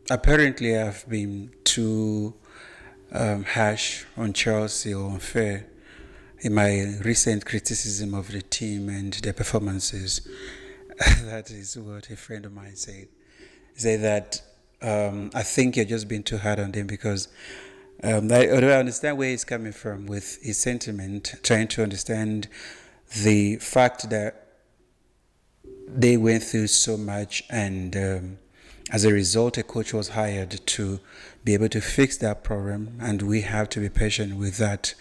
apparently I've been too harsh on Chelsea or unfair in my recent criticism of the team and their performances. That is what a friend of mine said. He said that I think you're just being too hard on them because although I understand where he's coming from with his sentiment, trying to understand the fact that they went through so much, and as a result, a coach was hired to be able to fix that problem, and we have to be patient with that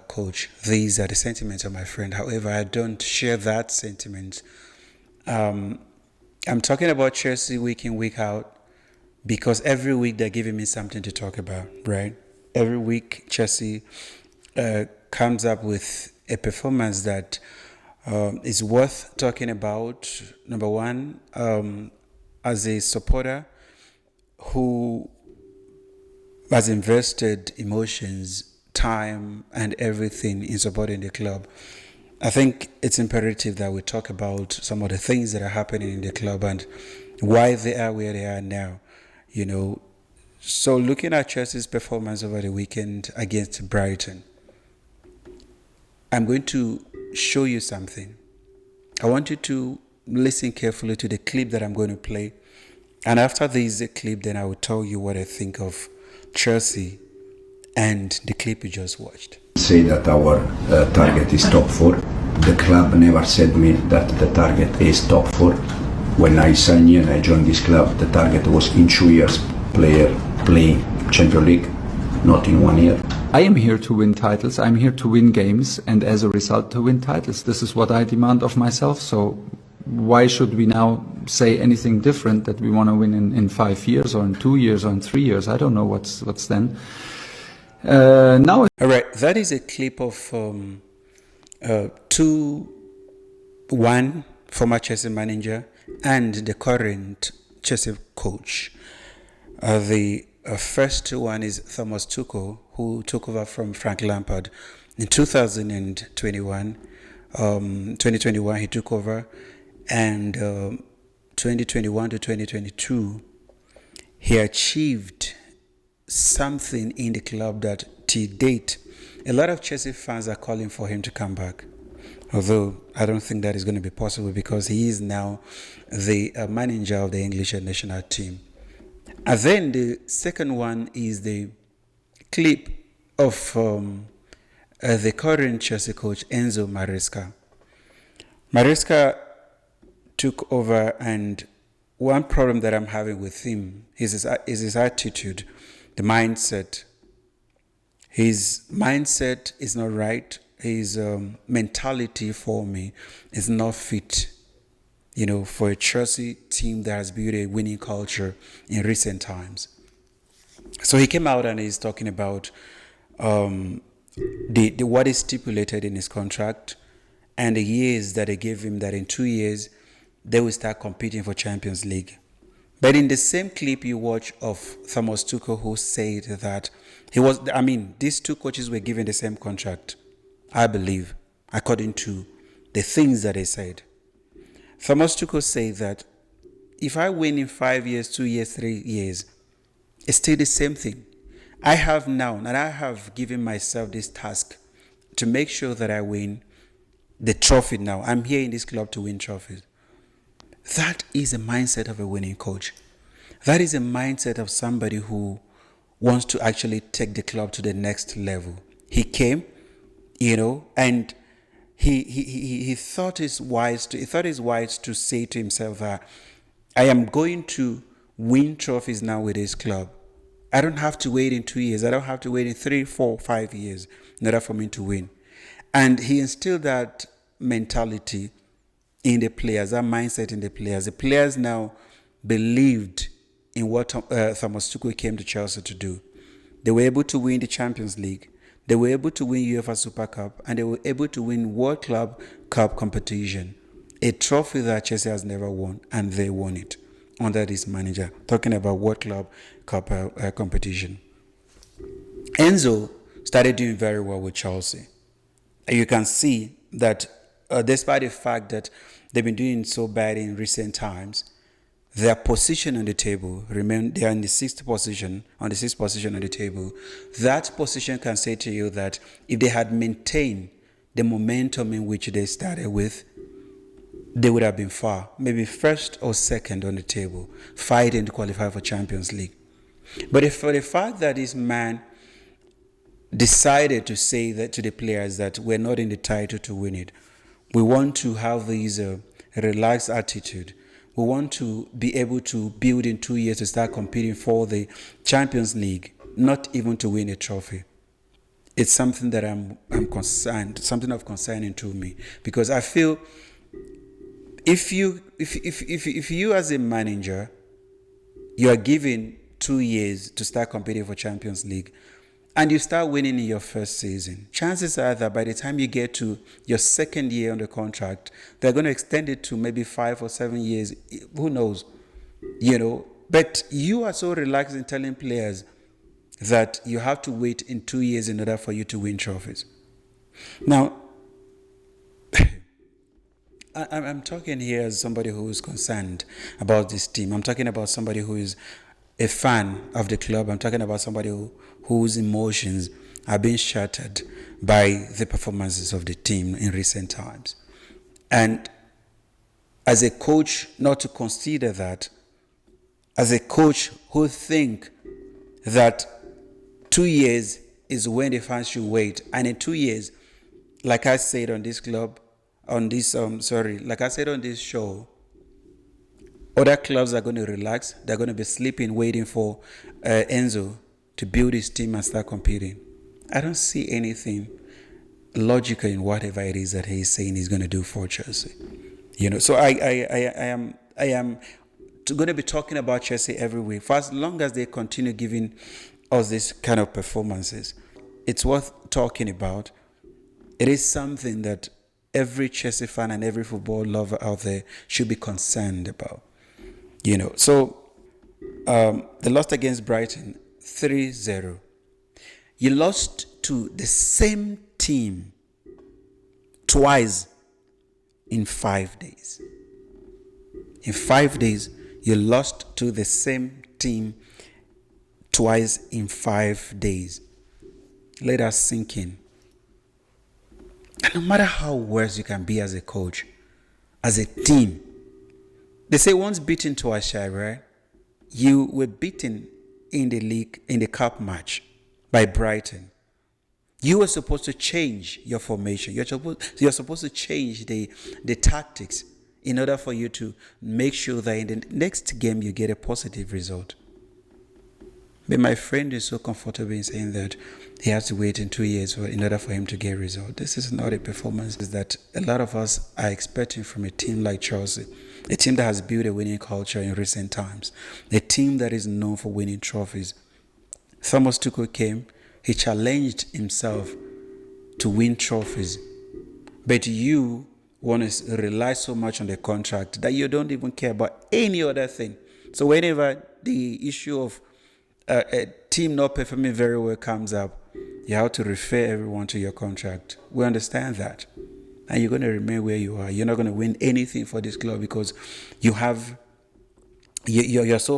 coach. These are the sentiments of my friend. However, I don't share that sentiment. I'm talking about Chelsea week in, week out, because every week they're giving me something to talk about, right? Every week, Chelsea comes up with a performance that is worth talking about. Number one, as a supporter who has invested emotions, time, and everything in supporting the club, I think it's imperative that we talk about some of the things that are happening in the club and why they are where they are now. You know, so looking at Chelsea's performance over the weekend against Brighton, I'm going to show you something. I want you to listen carefully to the clip that I'm going to play. And after this clip, then I will tell you what I think of Chelsea and the clip you just watched. Say that our target is top four. The club never said me that the target is top four. When I signed here and I joined this club, the target was in 2 years player playing Champions League, not in 1 year. I am here to win titles, I'm here to win games, and as a result to win titles. This is what I demand of myself, so why should we now say anything different, that we want to win in 5 years or in 2 years or in 3 years? I don't know what's then. Now. All right, that is a clip of 2-1 former Chelsea manager and the current Chelsea coach. The first one is Thomas Tuchel, who took over from Frank Lampard in 2021. 2021 he took over, and 2021 to 2022 he achieved something in the club that to date a lot of Chelsea fans are calling for him to come back. Although I don't think that is going to be possible because he is now the manager of the English national team. And then the second one is the clip of the current Chelsea coach, Enzo Maresca. Maresca took over, and one problem that I'm having with him is his attitude, the mindset. His mindset is not right. His mentality for me is not fit, for a Chelsea team that has built a winning culture in recent times. So he came out and he's talking about the what is stipulated in his contract and the years that they gave him, that in 2 years they will start competing for Champions League. But in the same clip you watch of Thomas Tuchel, who said that these two coaches were given the same contract, I believe, according to the things that they said. Thomas Tuchel said that if I win in 5 years, 2 years, 3 years, it's still the same thing. I have given myself this task to make sure that I win the trophy now. I'm here in this club to win trophies. That is a mindset of a winning coach. That is a mindset of somebody who wants to actually take the club to the next level. He came, and he thought it's wise to say to himself that I am going to win trophies now with this club. I don't have to wait in 2 years. I don't have to wait in 3, 4, 5 years in order for me to win. And he instilled that mentality in the players, that mindset in the players. The players now believed in what Thomas Tuchel came to Chelsea to do. They were able to win the Champions League. They were able to win UEFA Super Cup, and they were able to win World Club Cup competition, a trophy that Chelsea has never won, and they won it under this manager. Talking about World Club Cup competition. Enzo started doing very well with Chelsea. And you can see that despite the fact that they've been doing so bad in recent times, their position on the table, remain they are in the sixth position, on the sixth position on the table, that position can say to you that if they had maintained the momentum in which they started with, they would have been far, maybe first or second on the table, fighting to qualify for Champions League. But if for the fact that this man decided to say that to the players that we're not in the title to win it, we want to have this relaxed attitude. We want to be able to build in 2 years to start competing for the Champions League, not even to win a trophy. It's something that I'm concerned, something of concerning to me, because I feel if you as a manager, you are given 2 years to start competing for Champions League, and you start winning in your first season, chances are that by the time you get to your second year on the contract, they're going to extend it to maybe 5 or 7 years. Who knows? But you are so relaxed in telling players that you have to wait in 2 years in order for you to win trophies. Now, I'm talking here as somebody who is concerned about this team. I'm talking about somebody who is a fan of the club. I'm talking about somebody whose emotions are being shattered by the performances of the team in recent times. And as a coach, not to consider that, as a coach who think that 2 years is when the fans should wait, and in 2 years, like I said on this club, like I said on this show, other clubs are going to relax. They're going to be sleeping, waiting for Enzo to build his team and start competing. I don't see anything logical in whatever it is that he's saying he's going to do for Chelsea. So I am going to be talking about Chelsea every week for as long as they continue giving us this kind of performances. It's worth talking about. It is something that every Chelsea fan and every football lover out there should be concerned about. So the loss against Brighton, 3-0. You lost to the same team twice in 5 days. In 5 days, you lost to the same team twice in 5 days. Let us sink in. And no matter how worse you can be as a coach, as a team, they say once beaten, twice shy, right? You were beaten in the league, in the cup match by Brighton. You were supposed to change your formation. You're supposed to change the tactics in order for you to make sure that in the next game you get a positive result. But my friend is so comfortable in saying that he has to wait in 2 years in order for him to get a result. This is not a performance that a lot of us are expecting from a team like Chelsea, a team that has built a winning culture in recent times, a team that is known for winning trophies. Thomas Tuchel came, he challenged himself to win trophies, but you want to rely so much on the contract that you don't even care about any other thing. So whenever the issue of a team not performing very well comes up, you have to refer everyone to your contract. We understand that. And you're going to remain where you are. You're not going to win anything for this club because you're so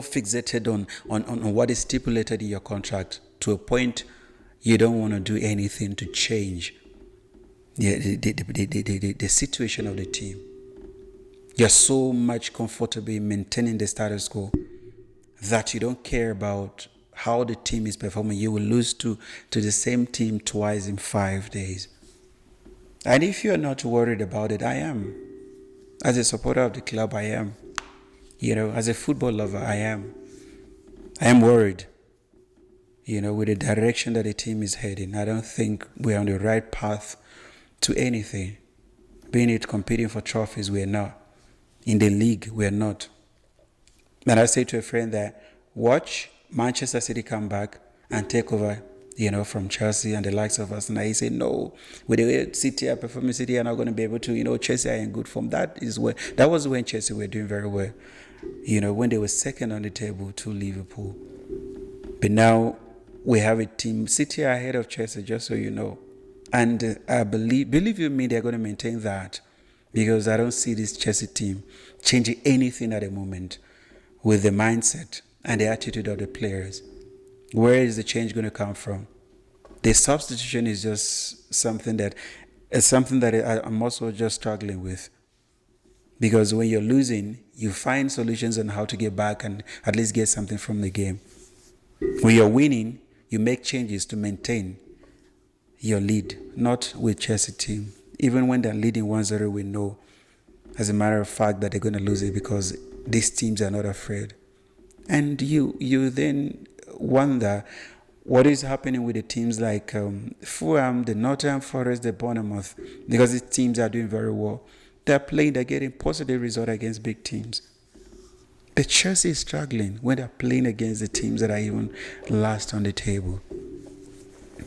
fixated on what is stipulated in your contract to a point you don't want to do anything to change the situation of the team. You're so much comfortable in maintaining the status quo that you don't care about how the team is performing. You will lose to the same team twice in 5 days. And if you're not worried about it, I am. As a supporter of the club, I am. As a football lover, I am. I am worried, with the direction that the team is heading. I don't think we're on the right path to anything. Being it competing for trophies, we're not. In the league, we're not. And I say to a friend that watch Manchester City come back and take over, from Chelsea and the likes of us. And he said, no, with the way City are performing, City are not going to be able to, Chelsea are in good form. That was when Chelsea were doing very well, when they were second on the table to Liverpool. But now we have a team, City are ahead of Chelsea, just so you know. And I believe you me, they're going to maintain that, because I don't see this Chelsea team changing anything at the moment. with the mindset and the attitude of the players. Where is the change going to come from? The substitution is just something that I'm also just struggling with. Because when you're losing, you find solutions on how to get back and at least get something from the game. When you're winning, you make changes to maintain your lead, not with Chelsea team. Even when they're leading 1-0, we know, as a matter of fact, that they're going to lose it because these teams are not afraid. And you then wonder what is happening with the teams like Fulham, the Nottingham Forest, the Bournemouth, because these teams are doing very well. They're getting positive results against big teams. But Chelsea is struggling when they're playing against the teams that are even last on the table.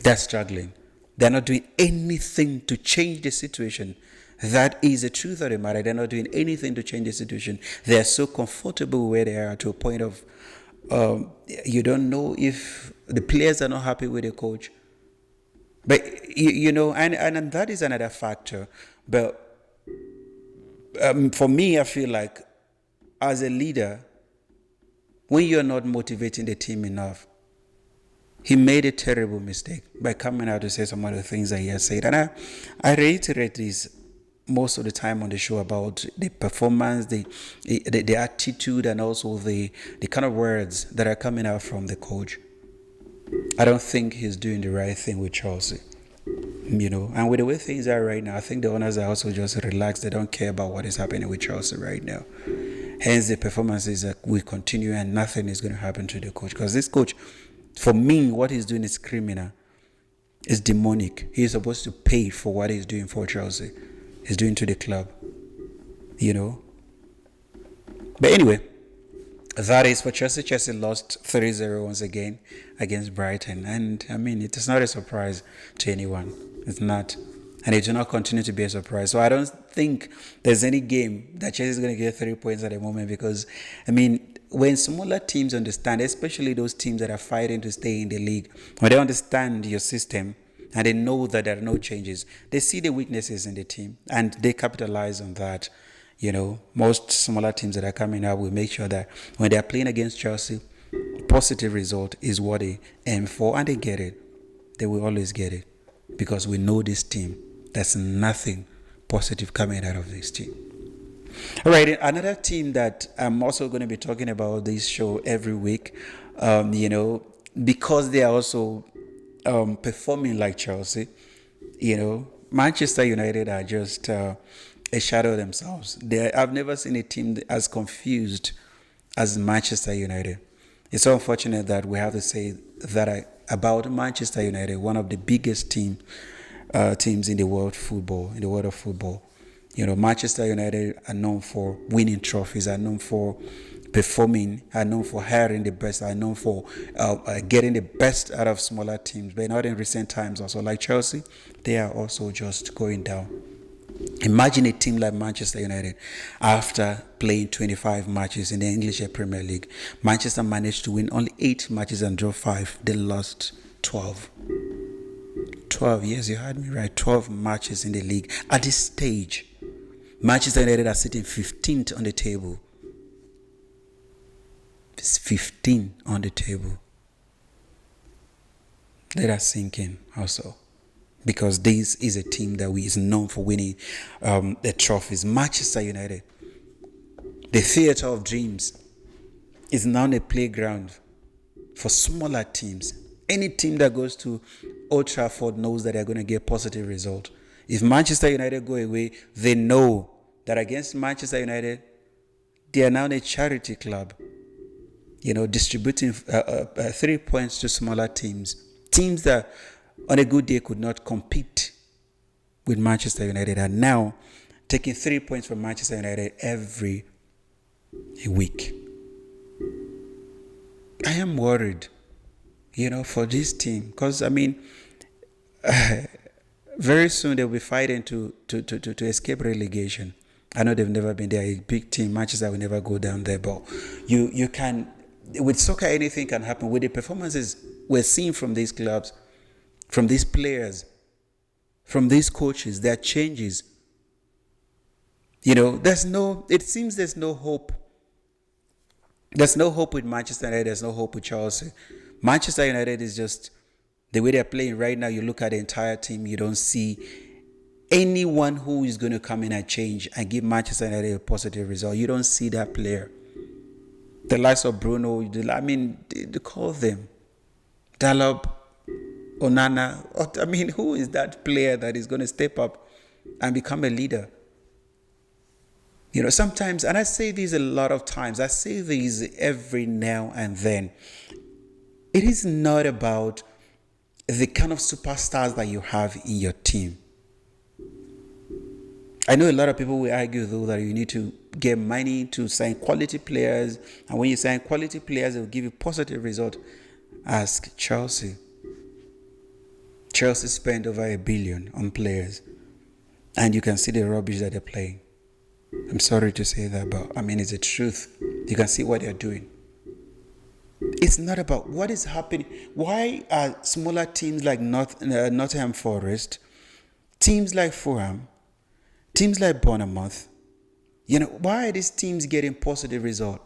They're struggling. They're not doing anything to change the situation. That is the truth of the matter. They're not doing anything to change the situation. They're so comfortable where they are to a point of you don't know if the players are not happy with the coach. But, and that is another factor. But for me, I feel like as a leader, when you're not motivating the team enough, he made a terrible mistake by coming out to say some of the things that he has said. And I reiterate this most of the time on the show about the performance, the attitude, and also the kind of words that are coming out from the coach. I don't think he's doing the right thing with Chelsea. And with the way things are right now, I think the owners are also just relaxed. They don't care about what is happening with Chelsea right now. Hence, the performances will continue and nothing is going to happen to the coach. Because this coach, for me, what he's doing is criminal. It's demonic. He's supposed to pay for what he's doing for Chelsea. He's doing to the club. But anyway, that is for Chelsea. Chelsea lost 3-0 once again against Brighton. And, it is not a surprise to anyone. It's not. And it will not continue to be a surprise. So I don't think there's any game that Chelsea is going to get 3 points at the moment because, when smaller teams understand, especially those teams that are fighting to stay in the league, when they understand your system and they know that there are no changes, they see the weaknesses in the team and they capitalize on that. Most smaller teams that are coming up will make sure that when they are playing against Chelsea, positive result is what they aim for, and they get it. They will always get it because we know this team. There's nothing positive coming out of this team. All right, another team that I'm also going to be talking about this show every week, because they are also performing like Chelsea. Manchester United are just a shadow of themselves. I've never seen a team as confused as Manchester United. It's so unfortunate that we have to say that about Manchester United, one of the biggest teams in the world of football. Manchester United are known for winning trophies, are known for performing, are known for hiring the best, are known for getting the best out of smaller teams. But not in recent times also. Like Chelsea, they are also just going down. Imagine a team like Manchester United, after playing 25 matches in the English Premier League, Manchester managed to win only 8 matches and draw 5. They lost 12. 12, yes, you heard me right. 12 matches in the league. At this stage, Manchester United are sitting 15th on the table. It's 15 on the table. Let us sink in also. Because this is a team that is known for winning the trophies. Manchester United, the theatre of dreams, is now a playground for smaller teams. Any team that goes to Old Trafford knows that they're going to get positive result. If Manchester United go away, they know that against Manchester United, they are now a charity club, distributing 3 points to smaller teams. Teams that on a good day could not compete with Manchester United are now taking 3 points from Manchester United every week. I am worried, for this team because, very soon they'll be fighting to escape relegation. I know they've never been there. A big team, Manchester will never go down there. But you can, with soccer, anything can happen. With the performances we're seeing from these clubs, from these players, from these coaches, there are changes. It seems there's no hope There's no hope with Manchester United. There's no hope with Chelsea. Manchester United is just the way they're playing right now. You look at the entire team, you don't see anyone who is going to come in and change and give Manchester United a positive result. You don't see that player. The likes of Bruno, I mean, they call them Dalot, Onana. I mean, who is that player that is going to step up and become a leader? You know, sometimes, and I say this a lot of times, I say this every now and then. It is not about the kind of superstars that you have in your team. I know a lot of people will argue, though, that you need to get money to sign quality players. And when you sign quality players, it will give you positive result. Ask Chelsea. Chelsea spent over $1 billion on players. And you can see the rubbish that they're playing. I'm sorry to say that, but I mean, it's the truth. You can see what they're doing. It's not about what is happening. Why are smaller teams like Nottingham Forest, teams like Fulham, teams like Bournemouth, you know, why are these teams getting positive result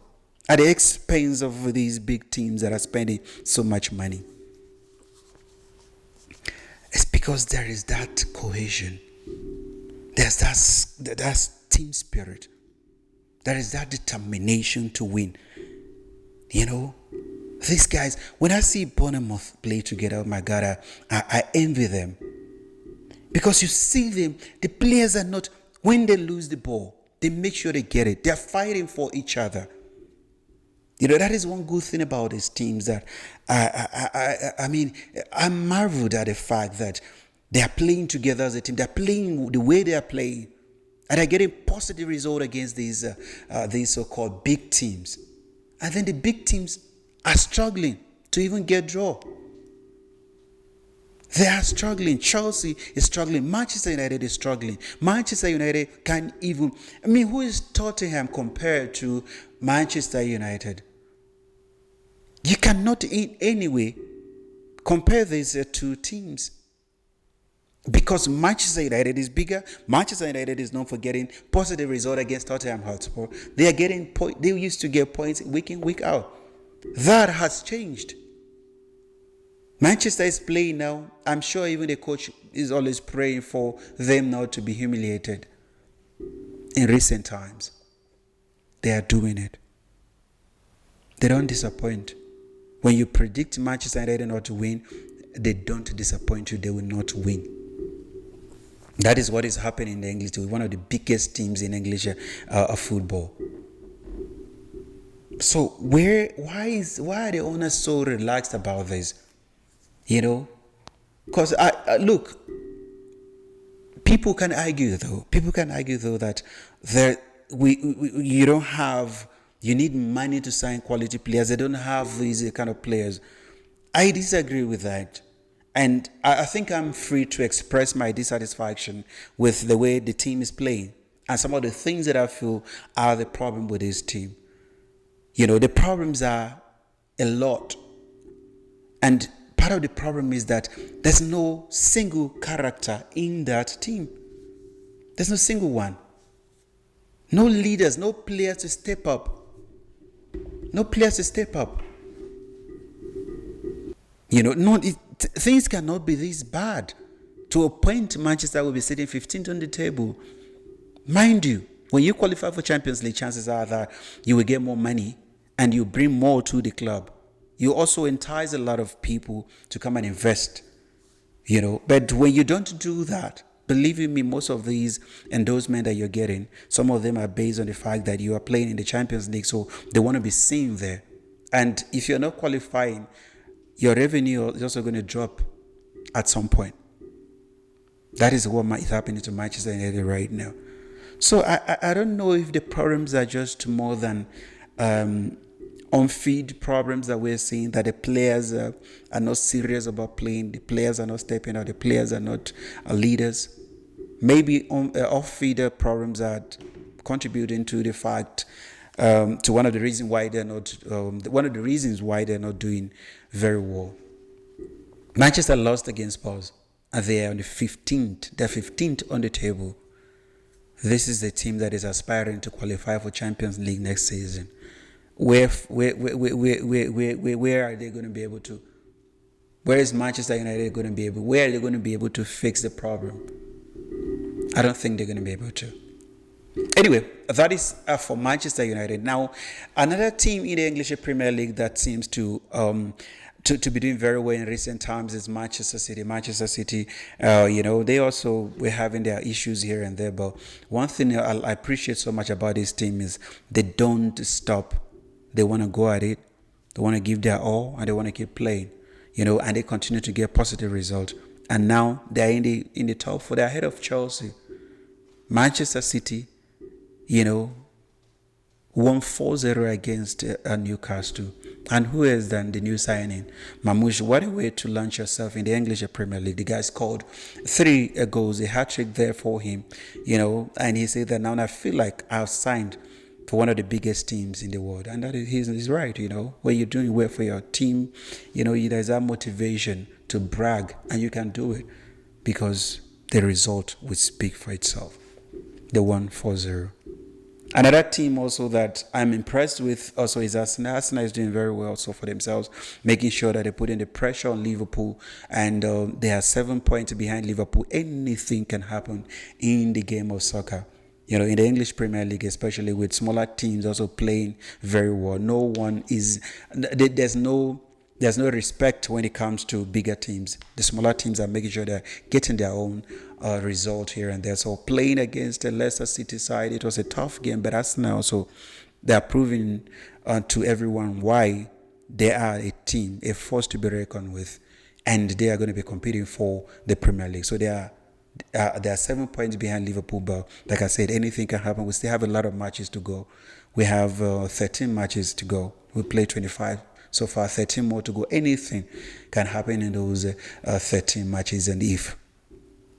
at the expense of these big teams that are spending so much money? It's because there is that cohesion. There's that team spirit. There is that determination to win. You know, these guys, when I see Bournemouth play together, oh my God, I envy them. Because you see them, the players are not, when they lose the ball, they make sure they get it. They're fighting for each other. You know, that is one good thing about these teams that I mean, I'm marveled at the fact that they are playing together as a team. They're playing the way they are playing. And they're getting positive result against these so-called big teams. And then the big teams are struggling to even get draw. They are struggling. Chelsea is struggling. Manchester United is struggling. Manchester United can't even... I mean, who is Tottenham compared to Manchester United? You cannot in any way compare these two teams. Because Manchester United is bigger. Manchester United is known for getting positive result against Tottenham Hotspur. They used to get points week in, week out. That has changed. Manchester is playing now. I'm sure even the coach is always praying for them not to be humiliated. In recent times, they are doing it. They don't disappoint. When you predict Manchester United not to win, they don't disappoint you. They will not win. That is what is happening in the English league, one of the biggest teams in English football. So why are the owners so relaxed about this? You know, because look, people can argue though that you need money to sign quality players. They don't have these kind of players. I disagree with that. And I think I'm free to express my dissatisfaction with the way the team is playing and some of the things that I feel are the problem with this team. You know, the problems are a lot. And part of the problem is that there's no single character in that team. There's no single one. No leaders, no players to step up. No players to step up. You know, things cannot be this bad. To a point, Manchester will be sitting 15th on the table. Mind you, when you qualify for Champions League, chances are that you will get more money and you bring more to the club. You also entice a lot of people to come and invest. You know, but when you don't do that, believe me, most of these endorsements that you're getting, some of them are based on the fact that you are playing in the Champions League, so they want to be seen there. And if you're not qualifying, your revenue is also going to drop at some point. That is what is happening to Manchester United right now. So I don't know if the problems are just more than on-field problems that we're seeing, that the players are not serious about playing, the players are not stepping out, the players are not leaders. Maybe off-field problems are contributing to the fact, to one of the reasons why they're not doing very well. Manchester lost against Spurs, and they are on the 15th. They're 15th on the table. This is the team that is aspiring to qualify for Champions League next season. where are they going to be able to? Where is Manchester United going to be able? Where are they going to be able to fix the problem? I don't think they're going to be able to. Anyway, that is for Manchester United. Now, another team in the English Premier League that seems to be doing very well in recent times is Manchester City. Manchester City, they also were having their issues here and there. But one thing I appreciate so much about this team is they don't stop. They want to go at it. They want to give their all, and they want to keep playing. And they continue to get positive results. And now they're in the top four. They're ahead of Chelsea. Manchester City, won 4-0 against Newcastle. And who is then the new signing? Mamouche. What a way to launch yourself in the English Premier League. The guy scored 3 goals, a hat-trick there for him, and he said that now I feel like I've signed for one of the biggest teams in the world. And that he's right, when you're doing well for your team, there's that motivation to brag, and you can do it because the result will speak for itself. They won 4-0. Another team also that I'm impressed with also is Arsenal. Arsenal is doing very well also for themselves, making sure that they put in the pressure on Liverpool, and they are 7 points behind Liverpool. Anything can happen in the game of soccer. In the English Premier League, especially with smaller teams also playing very well. There's no respect when it comes to bigger teams. The smaller teams are making sure they're getting their own result here and there. So playing against the Leicester City side, it was a tough game, but Arsenal also, they are proving to everyone why they are a team, a force to be reckoned with, and they are going to be competing for the Premier League. So they are 7 points behind Liverpool, but like I said, anything can happen. We still have a lot of matches to go. We have 13 matches to go. We play 25 so far, 13 more to go. Anything can happen in those 13 matches, and if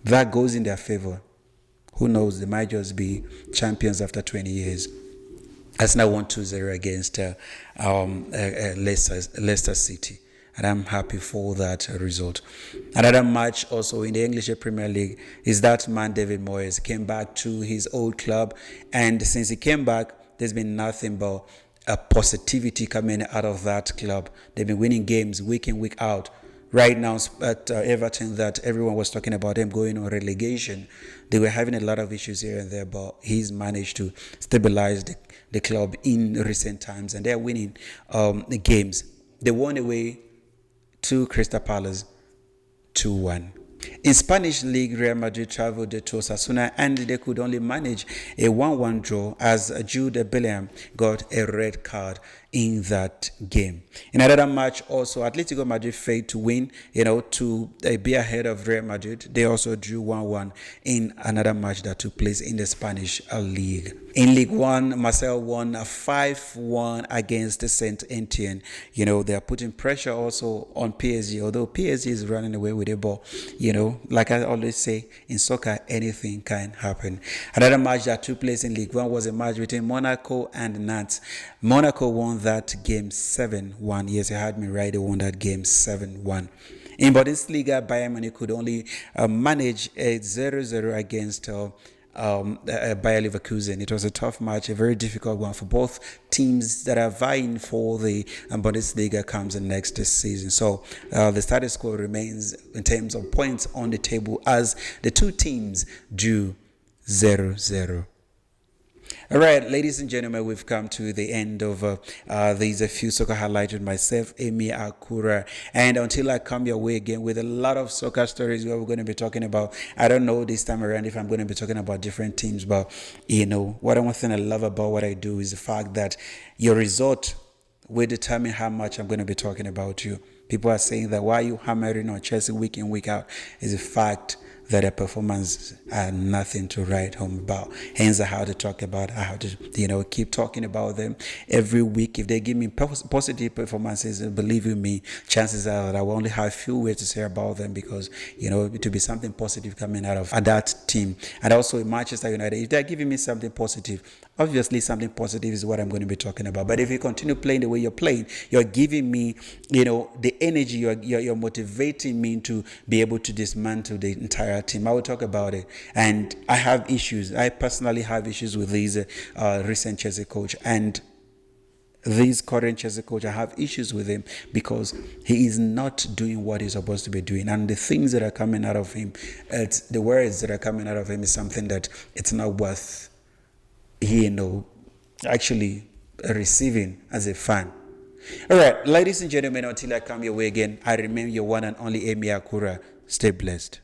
that goes in their favor, who knows, they might just be champions after 20 years. Arsenal won 2-0 against Leicester City, and I'm happy for that result. Another match also in the English Premier League is that man David Moyes came back to his old club, and since he came back, there's been nothing but positivity coming out of that club. They've been winning games week in, week out. Right now at Everton, that everyone was talking about them going on relegation, they were having a lot of issues here and there, but he's managed to stabilize the club in recent times, and they're winning the games. They won away to Crystal Palace 2-1. In Spanish League, Real Madrid traveled to Osasuna, and they could only manage a 1-1 draw as Jude Bellingham got a red card in that game. In another match also, Atletico Madrid failed to win, to be ahead of Real Madrid. They also drew 1-1 in another match that took place in the Spanish League. In League 1, Marseille won 5-1 against Saint Etienne. They are putting pressure also on PSG, although PSG is running away with the ball. Like I always say, in soccer, anything can happen. Another match that took place in League 1 was a match between Monaco and Nantes. Monaco won that game 7-1. Yes, you heard me right. They won that game 7-1. In Bundesliga, Bayern Munich could only manage a 0-0 against Bayer Leverkusen. It was a tough match, a very difficult one for both teams that are vying for the Bundesliga comes in next season. So the status quo remains in terms of points on the table as the two teams drew 0-0. All right, ladies and gentlemen, we've come to the end of these a few soccer highlights with myself, Amy Akura. And until I come your way again with a lot of soccer stories where we're going to be talking about, I don't know this time around if I'm going to be talking about different teams, but one thing I love about what I do is the fact that your result will determine how much I'm going to be talking about you. People are saying that why are you hammering on Chelsea week in, week out? Is the fact that their performance are nothing to write home about. Hence, I have to talk about, I have to, keep talking about them every week. If they give me positive performances, believe you me, chances are that I will only have a few words to say about them because, it will be something positive coming out of that team. And also in Manchester United, if they're giving me something positive, obviously something positive is what I'm going to be talking about. But if you continue playing the way you're playing, you're giving me, the energy, you're motivating me to be able to dismantle the entire team. I will talk about it. And I have issues. I personally have issues with these recent Chelsea coach. And this current Chelsea coach, I have issues with him because he is not doing what he's supposed to be doing, and the things that are coming out of him, the words that are coming out of him is something that it's not worth, actually receiving as a fan. All right, ladies and gentlemen, until I come your way again, I remain your one and only Emi Akura. Stay blessed.